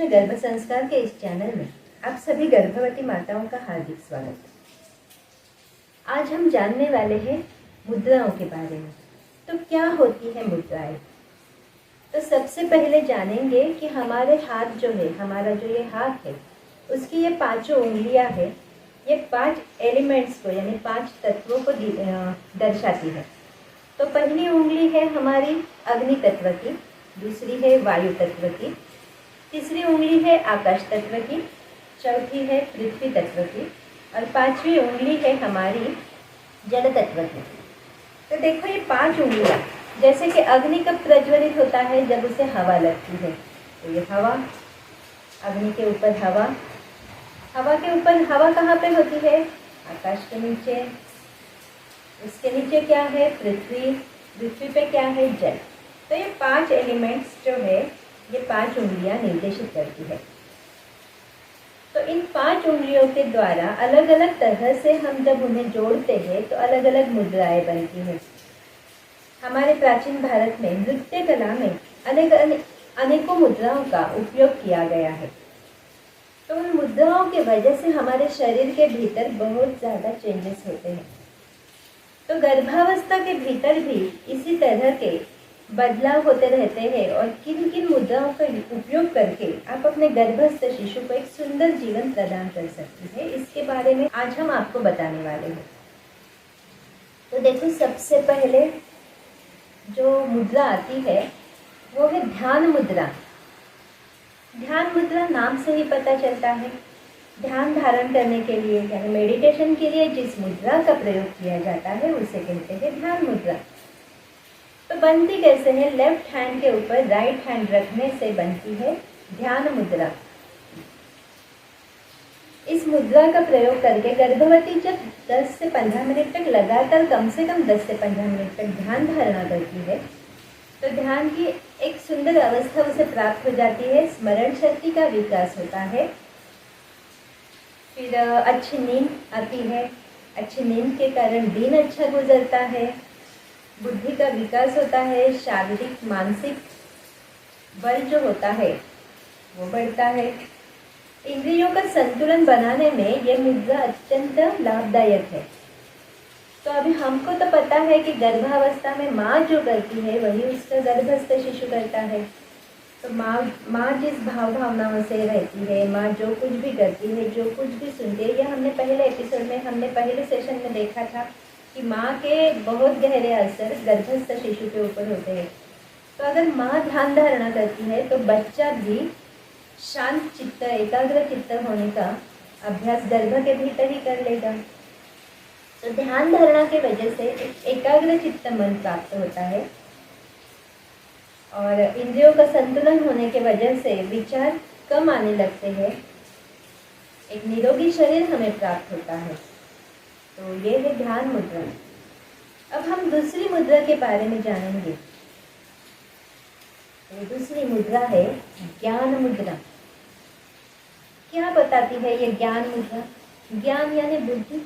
कृष्ण गर्भ संस्कार के इस चैनल में आप सभी गर्भवती माताओं का हार्दिक स्वागत है। आज हम जानने वाले हैं मुद्राओं के बारे में। तो क्या होती है मुद्राएं? तो सबसे पहले जानेंगे कि हमारे हाथ जो है, हमारा जो ये हाथ है, उसकी ये पांचों उंगलियां है, ये 5 एलिमेंट्स को यानी 5 तत्वों को दर्शाती है। तो पहली उंगली है हमारी अग्नि तत्व की, दूसरी है वायु तत्व की, तीसरी उंगली है आकाश तत्व की, चौथी है पृथ्वी तत्व की और 5वीं उंगली है हमारी जल तत्व की। तो देखो ये 5 उंगलियां, जैसे कि अग्नि कब प्रज्वलित होता है? जब उसे हवा लगती है। तो ये हवा, अग्नि के ऊपर हवा, हवा के ऊपर हवा कहाँ पे होती है? आकाश के नीचे। उसके नीचे क्या है? पृथ्वी। पृथ्वी पे क्या है? जल। तो ये 5 एलिमेंट्स जो है, ये 5 उंगलियां निर्देशित करती है। तो इन 5 उंगलियों के द्वारा अलग अलग तरह से हम जब उन्हें जोड़ते हैं तो अलग अलग मुद्राएं बनती हैं। हमारे प्राचीन भारत में नृत्य कला में अनेकों मुद्राओं का उपयोग किया गया है। तो उन मुद्राओं के वजह से हमारे शरीर के भीतर बहुत ज़्यादा चेंजेस होते हैं। तो गर्भावस्था के भीतर भी इसी तरह के बदलाव होते रहते हैं और किन किन मुद्राओं का उपयोग करके आप अपने गर्भस्थ शिशु को एक सुंदर जीवन प्रदान कर सकते हैं, इसके बारे में आज हम आपको बताने वाले हैं। तो देखो, सबसे पहले जो मुद्रा आती है वो है ध्यान मुद्रा। ध्यान मुद्रा नाम से ही पता चलता है, ध्यान धारण करने के लिए यानी मेडिटेशन के लिए जिस मुद्रा का प्रयोग किया जाता है उसे कहते हैं ध्यान मुद्रा। तो बनती कैसे है? लेफ्ट हैंड के ऊपर राइट हैंड रखने से बनती है ध्यान मुद्रा। इस मुद्रा का प्रयोग करके गर्भवती जब 10 से 15 मिनट तक लगातार कम से कम 10 से 15 मिनट तक ध्यान धारणा करती है तो ध्यान की एक सुंदर अवस्था उसे प्राप्त हो जाती है। स्मरण शक्ति का विकास होता है, फिर अच्छी नींद आती है। अच्छी नींद के कारण दिन अच्छा गुजरता है, बुद्धि का विकास होता है, शारीरिक मानसिक बल जो होता है वो बढ़ता है। इंद्रियों का संतुलन बनाने में यह मुद्रा अत्यंत लाभदायक है। तो अभी हमको तो पता है कि गर्भावस्था में माँ जो करती है वही उसका गर्भस्थ शिशु करता है। तो माँ जिस भावनाओं से रहती है, माँ जो कुछ भी करती है, जो कुछ भी सुनती है, यह हमने पहले एपिसोड में, हमने पहले सेशन में देखा था कि माँ के बहुत गहरे असर गर्भस्थ शिशु के ऊपर होते हैं। तो अगर माँ ध्यान धारणा करती है तो बच्चा भी शांत चित्त, एकाग्र चित्त होने का अभ्यास गर्भ के भीतर ही कर लेगा। तो ध्यान धारणा के वजह से एकाग्र चित्त मन प्राप्त होता है और इंद्रियों का संतुलन होने के वजह से विचार कम आने लगते हैं। एक निरोगी शरीर हमें प्राप्त होता है। तो ये है ध्यान मुद्रा। अब हम दूसरी मुद्रा के बारे में जानेंगे। तो दूसरी मुद्रा है ज्ञान मुद्रा। क्या बताती है ये ज्ञान मुद्रा? ज्ञान यानी बुद्धि।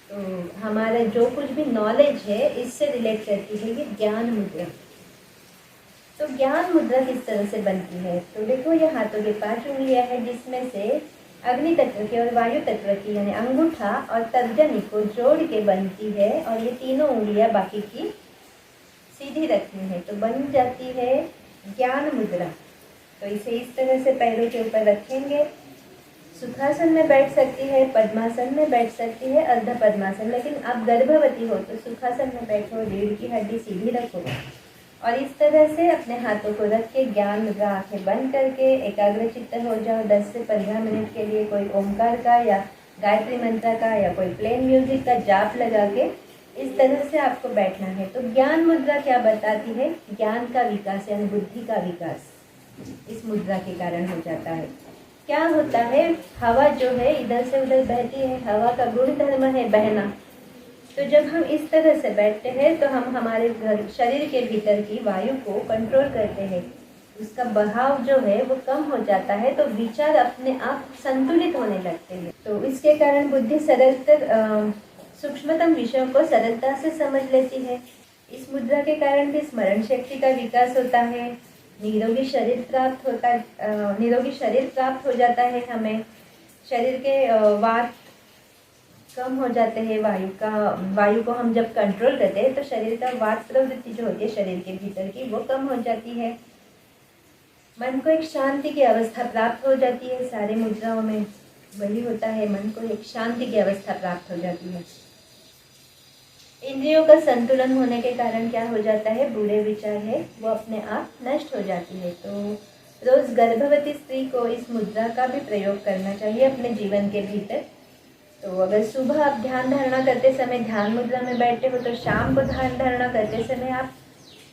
तो हमारा जो कुछ भी नॉलेज है इससे रिलेट करती है ये ज्ञान मुद्रा। तो ज्ञान मुद्रा किस तरह से बनती है? तो देखो, ये हाथों के 5 उंगलियां हैं जिसमें से अग्नि तत्व की और वायु तत्व की यानी अंगूठा और तर्जनी को जोड़ के बनती है और ये तीनों उंगलियां बाकी की सीधी रखनी है तो बन जाती है ज्ञान मुद्रा। तो इसे इस तरह से पैरों के ऊपर रखेंगे। सुखासन में बैठ सकती है, पद्मासन में बैठ सकती है, अर्ध पद्मासन। लेकिन आप गर्भवती हो तो सुखासन में बैठो, रीढ़ की हड्डी सीधी रखो और इस तरह से अपने हाथों को रख के ज्ञान मुद्रा, आंखें बंद करके एकाग्र चित्त हो जाओ। 10 से 15 मिनट के लिए कोई ओमकार का या गायत्री मंत्र का या कोई प्लेन म्यूजिक का जाप लगा के इस तरह से आपको बैठना है। तो ज्ञान मुद्रा क्या बताती है? ज्ञान का विकास यानी बुद्धि का विकास इस मुद्रा के कारण हो जाता है। क्या होता है? हवा जो है इधर से उधर बहती है, हवा का गुण धर्म है बहना। तो जब हम इस तरह से बैठते हैं तो हम हमारे शरीर के भीतर की वायु को कंट्रोल करते हैं, उसका बहाव जो है वो कम हो जाता है, तो विचार अपने आप संतुलित होने लगते हैं। तो इसके कारण बुद्धि सरलतर सूक्ष्मतम विषयों को सरलता से समझ लेती है। इस मुद्रा के कारण भी स्मरण शक्ति का विकास होता है, निरोगी शरीर प्राप्त हो जाता है हमें। शरीर के वात कम हो जाते हैं। वायु को हम जब कंट्रोल करते हैं तो शरीर का वात प्रवृत्ति जो होती है शरीर के भीतर की, वो कम हो जाती है। मन को एक शांति की अवस्था प्राप्त हो जाती है। सारे मुद्राओं में वही होता है, मन को एक शांति की अवस्था प्राप्त हो जाती है। इंद्रियों का संतुलन होने के कारण क्या हो जाता है, बुरे विचार है वो अपने आप नष्ट हो जाती है। तो रोज गर्भवती स्त्री को इस मुद्रा का भी प्रयोग करना चाहिए अपने जीवन के भीतर। तो अगर सुबह आप ध्यान धारणा करते समय ध्यान मुद्रा में बैठते हो, तो शाम को ध्यान धारणा करते समय आप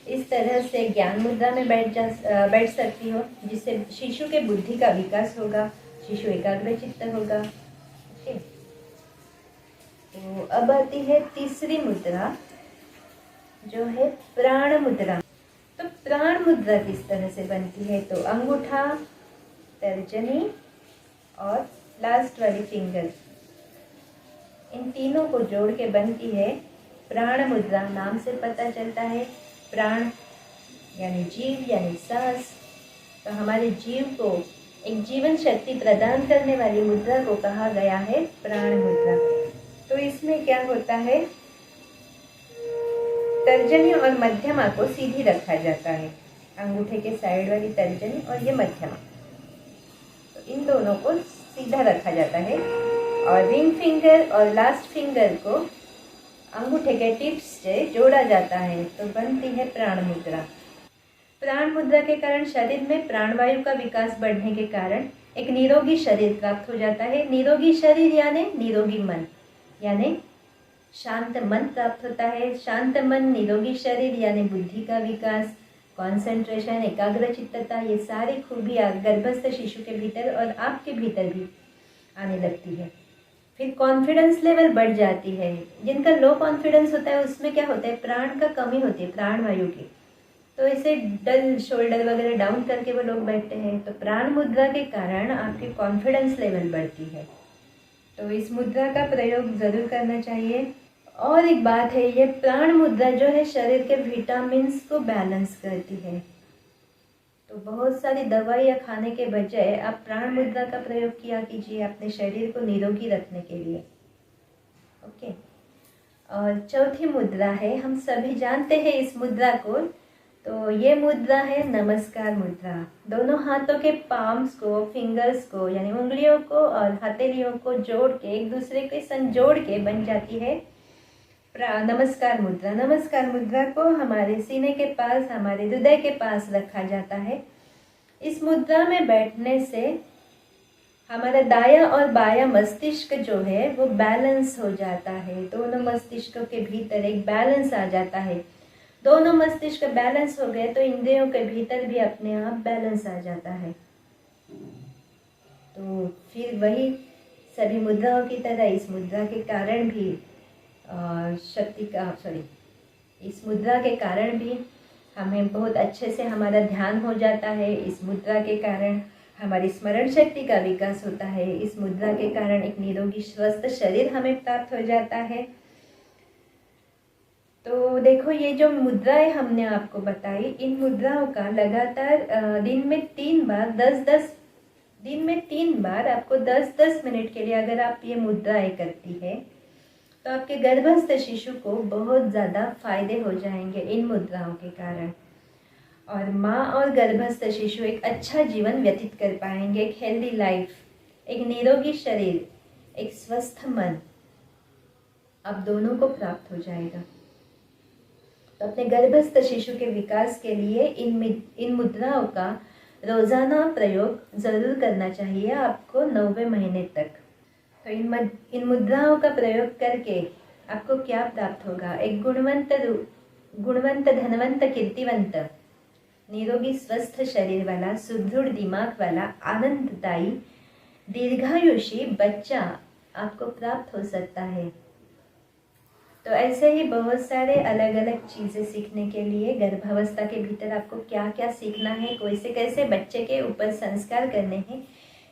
इस तरह से ज्ञान मुद्रा में बैठ सकती हो, जिससे शिशु के बुद्धि का विकास होगा, शिशु एकाग्रचित्त होगा। ओके, तो अब आती है तीसरी मुद्रा जो है प्राण मुद्रा। तो प्राण मुद्रा किस तरह से बनती है, तो अंगूठा, तर्जनी और लास्ट वाली फिंगर, इन तीनों को जोड़ के बनती है प्राण मुद्रा। नाम से पता चलता है प्राण यानी जीव यानी सांस। तो हमारे जीव को एक जीवन शक्ति प्रदान करने वाली मुद्रा को कहा गया है प्राण मुद्रा। तो इसमें क्या होता है, तर्जनी और मध्यमा को सीधी रखा जाता है। अंगूठे के साइड वाली तर्जनी और ये मध्यमा, तो इन दोनों को सीधा रखा जाता है। और रिंग फिंगर और लास्ट फिंगर को अंगूठे के टिप्स से जोड़ा जाता है, तो बनती है प्राण मुद्रा। प्राण मुद्रा के कारण शरीर में प्राणवायु का विकास बढ़ने के कारण एक निरोगी शरीर प्राप्त हो जाता है। निरोगी शरीर यानी निरोगी मन, यानी शांत मन प्राप्त होता है। शांत मन, निरोगी शरीर यानी बुद्धि का विकास, कंसंट्रेशन, एकाग्रचित्तता, ये सारी खूबियाँ गर्भस्थ शिशु के भीतर और आपके भीतर भी आने लगती है। फिर कॉन्फिडेंस लेवल बढ़ जाती है। जिनका लो कॉन्फिडेंस होता है उसमें क्या होता है, प्राण का कमी होती है, प्राण वायु की, तो इसे डल शोल्डर वगैरह डाउन करके वो लोग बैठते हैं। तो प्राण मुद्रा के कारण आपकी कॉन्फिडेंस लेवल बढ़ती है। तो इस मुद्रा का प्रयोग ज़रूर करना चाहिए। और एक बात है, ये प्राण मुद्रा जो है शरीर के विटामिन्स को बैलेंस करती है। तो बहुत सारी दवाइयाँ खाने के बजाय आप प्राण मुद्रा का प्रयोग किया कीजिए अपने शरीर को निरोगी रखने के लिए। ओके, और चौथी मुद्रा है, हम सभी जानते हैं इस मुद्रा को, तो ये मुद्रा है नमस्कार मुद्रा। दोनों हाथों के पाम्स को, फिंगर्स को यानी उंगलियों को और हथेलियों को जोड़ के एक दूसरे के संग जोड़ के बन जाती है नमस्कार मुद्रा। नमस्कार मुद्रा को हमारे सीने के पास, हमारे हृदय के पास रखा जाता है। इस मुद्रा में बैठने से हमारा दाया और बाया मस्तिष्क जो है वो बैलेंस हो जाता है। दोनों मस्तिष्कों के भीतर एक बैलेंस आ जाता है। दोनों मस्तिष्क बैलेंस हो गए तो इंद्रियों के भीतर भी अपने आप बैलेंस आ जाता है। तो फिर वही सभी मुद्राओं की तरह इस मुद्रा के कारण भी इस मुद्रा के कारण भी हमें बहुत अच्छे से हमारा ध्यान हो जाता है। इस मुद्रा के कारण हमारी स्मरण शक्ति का विकास होता है। इस मुद्रा के कारण एक निरोगी स्वस्थ शरीर हमें प्राप्त हो जाता है। तो देखो, ये जो मुद्राएं हमने आपको बताई, इन मुद्राओं का लगातार दिन में 3 बार आपको 10-10 मिनट के लिए अगर आप ये मुद्राएं करती है तो आपके गर्भस्थ शिशु को बहुत ज़्यादा फायदे हो जाएंगे इन मुद्राओं के कारण। और माँ और गर्भस्थ शिशु एक अच्छा जीवन व्यतीत कर पाएंगे, एक हेल्दी लाइफ, एक निरोगी शरीर, एक स्वस्थ मन, अब दोनों को प्राप्त हो जाएगा। तो अपने गर्भस्थ शिशु के विकास के लिए इन मुद्राओं का रोज़ाना प्रयोग ज़रूर करना चाहिए आपको 9वें महीने तक। तो इन मुद्राओं का प्रयोग करके आपको क्या प्राप्त होगा, एक गुणवंत धनवंत कीर्तिवंत निरोगी स्वस्थ शरीर वाला, सुदृढ़ दिमाग वाला, आनंददायी दीर्घायुषी बच्चा आपको प्राप्त हो सकता है। तो ऐसे ही बहुत सारे अलग अलग चीज़ें सीखने के लिए गर्भावस्था के भीतर आपको क्या क्या सीखना है, कैसे कैसे बच्चे के ऊपर संस्कार करने हैं,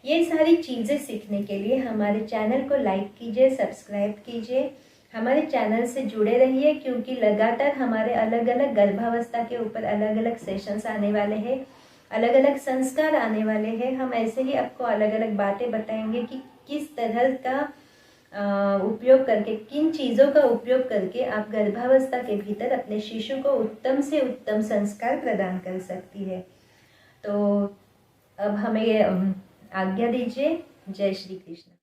ये सारी चीज़ें सीखने के लिए हमारे चैनल को लाइक कीजिए, सब्सक्राइब कीजिए, हमारे चैनल से जुड़े रहिए, क्योंकि लगातार हमारे अलग अलग गर्भावस्था के ऊपर अलग अलग सेशंस आने वाले हैं। अलग अलग संस्कार आने वाले हैं। हम ऐसे ही आपको अलग अलग बातें बताएंगे कि किस तरह का उपयोग करके, किन चीज़ों का उपयोग करके आप गर्भावस्था के भीतर अपने शिशु को उत्तम से उत्तम संस्कार प्रदान कर सकती है। तो अब हमें आज्ञा दीजिए। जय श्री कृष्ण।